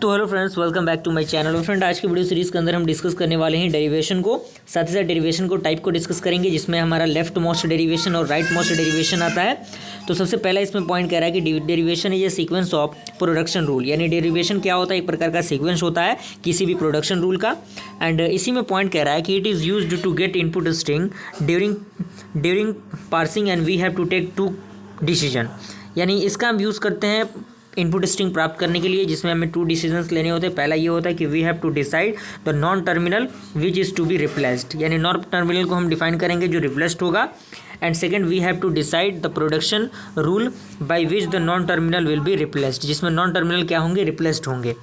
तो hello friends, welcome back to my channel. और friend, आज की वीडियो सीरीज़ के अंदर हम डिस्कस करने वाले हैं डेरिवेशन को, साथ ही साथ डेरिवेशन को टाइप को डिस्कस करेंगे, जिसमें हमारा लेफ्ट मोस्ट डेरिवेशन और राइट मोस्ट डेरिवेशन आता है। तो सबसे पहला इसमें पॉइंट कह रहा है कि derivation is a sequence of production rule, यानी डेरिवेशन क्या होता है, एक प्रकार का सीक्वेंस होता है किसी भी प्रोडक्शन रूल का। एंड इसी में पॉइंट कह रहा है कि it is used to get input string during parsing and we have to take two decision, यानी इसका हम यूज़ करते हैं इनपुट स्ट्रिंग प्राप्त करने के लिए, जिसमें हमें 2 डिसीजंस लेने होते हैं। पहला ये होता है कि we have to decide the non terminal which is to be replaced, यानी नॉन टर्मिनल को हम डिफाइन करेंगे जो रिप्लेस्ड होगा। And second, we have to decide the production rule by which the non terminal will be replaced, जिसमें non terminal क्या होंगे, replaced होंगे।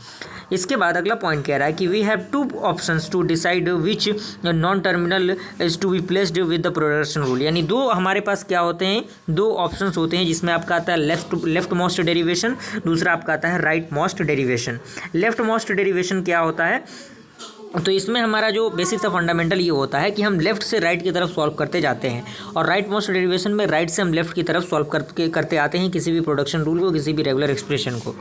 इसके बाद अगला पॉइंट कह रहा है कि we have 2 options to decide which non terminal is to be placed with the production rule, यानी 2 हमारे पास क्या होते हैं, 2 ऑप्शंस होते हैं, जिसमें आपका आता है लेफ्ट मोस्ट डेरिवेशन, दूसरा आपका आता है right most derivation. Left most derivation क्या होता है, तो इसमें हमारा जो बेसिक सा फंडामेंटल ये होता है कि हम लेफ्ट से राइट की तरफ सॉल्व करते जाते हैं, और राइट मोस्ट डेरिवेशन में राइट से हम लेफ्ट की तरफ सॉल्व करते आते हैं किसी भी प्रोडक्शन रूल को, किसी भी रेगुलर एक्सप्रेशन को।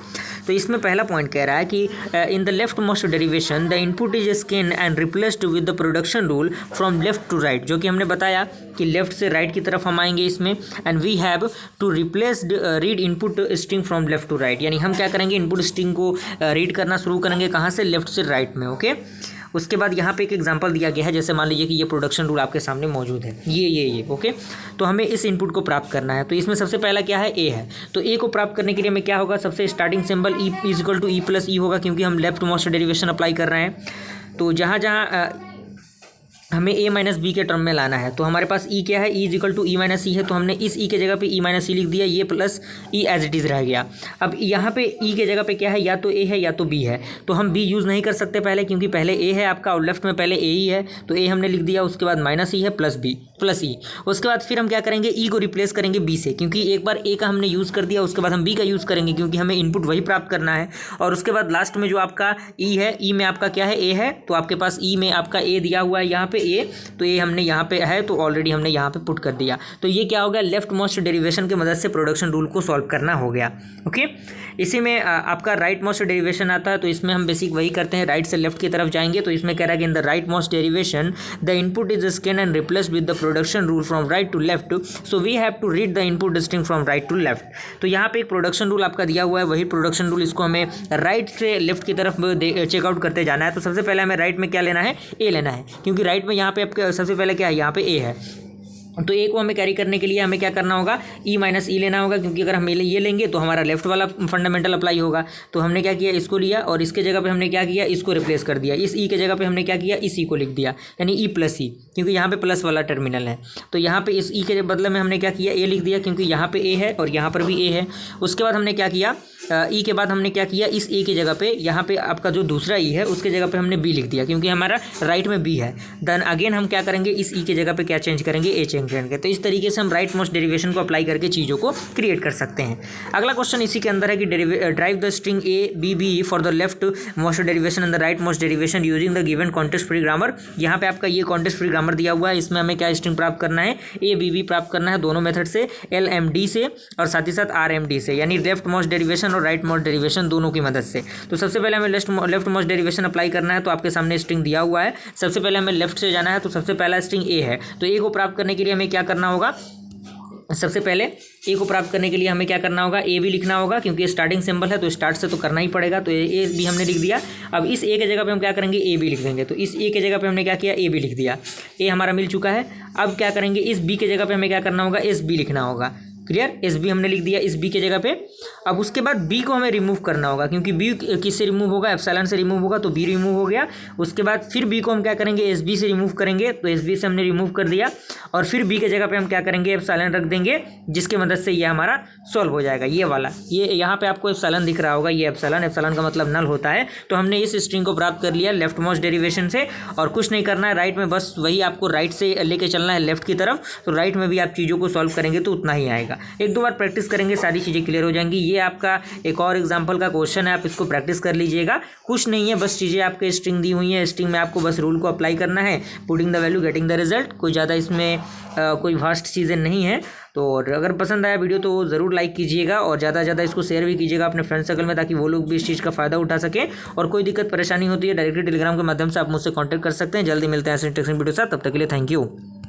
तो इसमें पहला पॉइंट कह रहा है कि in the left most derivation the input is scan and replaced with the production rule from left to right, जो कि हमने बताया कि लेफ्ट से राइट की तरफ हम आएंगे इसमें। And we have to replace read input string from left to right, यानी हम क्या करेंगे, इनपुट स्ट्रिंग को रीड करना शुरू करेंगे कहाँ से, लेफ्ट से राइट में। ओके, उसके बाद यहाँ पे एक एग्जांपल दिया गया है, जैसे मान लीजिए कि ये प्रोडक्शन रूल आपके सामने मौजूद है, ये ओके। तो हमें इस इनपुट को प्राप्त करना है। तो इसमें सबसे पहला क्या है, ए है। तो ए को प्राप्त करने के लिए हमें क्या होगा, सबसे starting symbol E is equal to E plus E होगा, क्योंकि हम लेफ्ट मोस्ट डेरिवेशन अप्लाई कर रहे हैं। तो जहाँ जहाँ हमें ए माइनस बी के टर्म में लाना है, तो हमारे पास ई क्या है, E is equal to E minus E है, तो हमने इस ई के जगह पे ई माइनस ई लिख दिया, ये plus E as it is रह गया। अब यहाँ पे ई के जगह पे क्या है, या तो ए है या तो बी है। तो हम बी यूज़ नहीं कर सकते पहले, क्योंकि पहले ए है आपका और लेफ्ट में पहले ए ही है, तो ए हमने लिख दिया, उसके बाद माइनस ई है प्लस बी प्लस ई। उसके बाद फिर हम क्या करेंगे, ई को रिप्लेस करेंगे बी से, क्योंकि एक बार ए का हमने यूज़ कर दिया, उसके बाद हम बी का यूज़ करेंगे, क्योंकि हमें इनपुट वही प्राप्त करना है। और उसके बाद लास्ट में जो आपका ई है, ई में आपका क्या है, ए है, तो आपके पास ई में आपका ए दिया हुआ है यहाँ पे ए, तो ये हमने यहाँ पे है, तो ऑलरेडी हमने यहाँ पे पुट कर दिया। तो ये क्या हो गया, लेफ्ट मोस्ट डेरिवेशन की मदद से प्रोडक्शन रूल को सॉल्व करना हो गया। ओके, इसी में आपका राइट मोस्ट डेरिवेशन आता है। तो इसमें हम बेसिक वही करते हैं, राइट से लेफ्ट की तरफ जाएंगे। तो इसमें कह रहा है कि in the right most derivation the input is scan and replace with the production rule from right to left, so we have to read the input string from right to left. तो यहाँ पे एक production rule आपका दिया हुआ है, वही production rule, इसको हमें राइट से लेफ्ट की तरफ चेकआउट करते जाना है। तो सबसे पहले हमें राइट में क्या लेना है, ए लेना है, क्योंकि राइट में यहाँ पे आपके सबसे पहले क्या है, यहाँ पे ए है। तो ए को हमें कैरी करने के लिए हमें क्या करना होगा, ई माइनस ई लेना होगा, क्योंकि अगर हम ये लेंगे तो हमारा लेफ्ट वाला फंडामेंटल अप्लाई होगा। तो हमने क्या किया, इसको लिया और इसके जगह पे हमने क्या किया, इसको रिप्लेस कर दिया। इस ई के जगह पे हमने क्या किया, इस ई को लिख दिया, यानी ई प्लस ई, क्योंकि यहाँ पे प्लस वाला टर्मिनल है। तो यहाँ पे इस ई के बदले में हमने क्या किया, ए लिख दिया, क्योंकि यहाँ पे ए है और यहाँ पर भी ए है। उसके बाद हमने क्या किया, ई के बाद हमने क्या किया, इस ए की जगह पे यहाँ पे आपका जो दूसरा ई है उसके जगह पे हमने बी लिख दिया, क्योंकि हमारा राइट में बी है। देन अगेन हम क्या करेंगे, इस ई के जगह पे क्या चेंज करेंगे, ए चेंज करेंगे। तो इस तरीके से हम राइट मोस्ट डेरिवेशन को अप्लाई करके चीज़ों को क्रिएट कर सकते हैं। अगला क्वेश्चन इसी के अंदर है कि derive the string A B B for the left most derivation and the right most derivation using the given context free grammar. यहाँ पे आपका ये कॉन्टेक्स्ट फ्री ग्रामर दिया हुआ है, इसमें हमें क्या स्ट्रिंग प्राप्त करना है, ए बी बी प्राप्त करना है, दोनों मेथड से, एल एम डी से और साथ ही साथ आर एम डी से, यानी लेफ्ट मोस्ट डेरिवेशन और राइट मोस्ट डेरिवेशन दोनों की मदद से। तो सबसे पहले हमें लेफ्ट मोस्ट डेरिवेशन अप्लाई करना है। तो आपके सामने स्ट्रिंग दिया हुआ है, सबसे पहले हमें लेफ्ट से जाना है, तो सबसे पहला स्ट्रिंग ए है। तो ए को प्राप्त करने के लिए हमें क्या करना होगा, सबसे पहले ए को प्राप्त करने के लिए हमें क्या करना होगा, ए भी लिखना होगा, क्योंकि स्टार्टिंग सिंबल है तो स्टार्ट से तो करना ही पड़ेगा। तो ए भी हमने लिख दिया। अब इस ए के जगह पे हम क्या करेंगे, ए बी लिख देंगे। तो इस ए के जगह पे हमने क्या किया, ए बी लिख दिया, ए हमारा मिल चुका है। अब क्या करेंगे, इस बी के जगह पे हमें क्या करना होगा, एस बी लिखना होगा। क्लियर, एस बी हमने लिख दिया इस बी के जगह पे। अब उसके बाद बी को हमें रिमूव करना होगा, क्योंकि बी किससे रिमूव होगा, एप्सिलॉन से रिमूव होगा, तो बी रिमूव हो गया। उसके बाद फिर बी को हम क्या करेंगे, एस बी से रिमूव करेंगे, तो एस बी से हमने रिमूव कर दिया। और फिर बी के जगह पे हम क्या करेंगे, एप्सिलॉन रख देंगे, जिसकी मदद से ये हमारा सॉल्व हो जाएगा। ये वाला, ये यहाँ पे आपको एप्सिलॉन दिख रहा होगा, ये एप्सिलॉन का मतलब नल होता है। तो हमने इस स्ट्रिंग को प्राप्त कर लिया लेफ्ट मोस्ट डेरिवेशन से, और कुछ नहीं करना है राइट में, बस वही आपको राइट से लेके चलना है लेफ्ट की तरफ। तो राइट में भी आप चीज़ों को सॉल्व करेंगे तो उतना ही आएगा। जाएगा। एक दो बार प्रैक्टिस करेंगे सारी चीज़ें क्लियर हो जाएंगी। ये आपका एक और एग्जाम्पल का क्वेश्चन है, आप इसको प्रैक्टिस कर लीजिएगा। कुछ नहीं है, बस चीज़ें आपके स्ट्रिंग दी हुई हैं, स्ट्रिंग में आपको बस रूल को अप्लाई करना है, putting the value getting the result. कोई ज़्यादा इसमें कोई वास्ट चीज़ें नहीं है। तो अगर पसंद आया वीडियो तो ज़रूर लाइक कीजिएगा और ज़्यादा से ज़्यादा इसको शेयर भी कीजिएगा अपने फ्रेंड सर्कल में, ताकि वो लोग भी इस चीज़ का फ़ायदा उठा सकें। और कोई दिक्कत परेशानी होती है डायरेक्टली टेलीग्राम के माध्यम से आप मुझसे कांटेक्ट कर सकते हैं। जल्दी मिलते हैं ऐसे इंटरेस्टिंग वीडियो के साथ, तब तक के लिए थैंक यू।